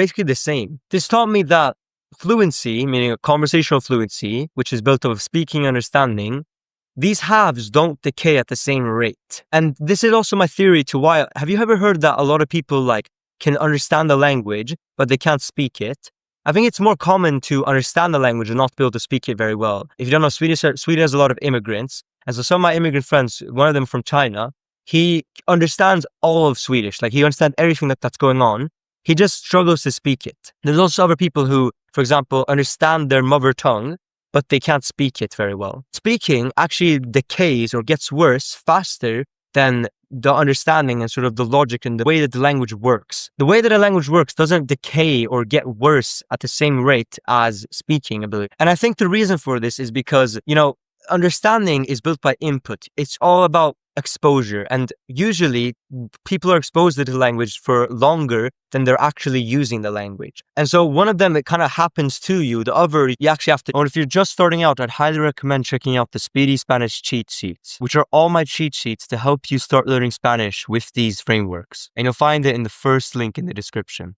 basically the same. This taught me that fluency, meaning a conversational fluency, which is built of speaking, understanding, these halves don't decay at the same rate. And this is also my theory to why. Have you ever heard that a lot of people like can understand the language, but they can't speak it? I think it's more common to understand the language and not be able to speak it very well. If you don't know, Sweden has a lot of immigrants. And so some of my immigrant friends, one of them from China, he understands all of Swedish. Like he understands everything that's going on. He just struggles to speak it. There's also other people who, for example, understand their mother tongue, but they can't speak it very well. Speaking actually decays or gets worse faster than the understanding and sort of the logic and the way that the language works. The way that a language works doesn't decay or get worse at the same rate as speaking ability. And I think the reason for this is because, understanding is built by input. It's all about exposure. And usually people are exposed to the language for longer than they're actually using the language. And so one of them, it kind of happens to you. The other, you actually have to, or if you're just starting out, I'd highly recommend checking out the Speedy Spanish cheat sheets, which are all my cheat sheets to help you start learning Spanish with these frameworks. And you'll find it in the first link in the description.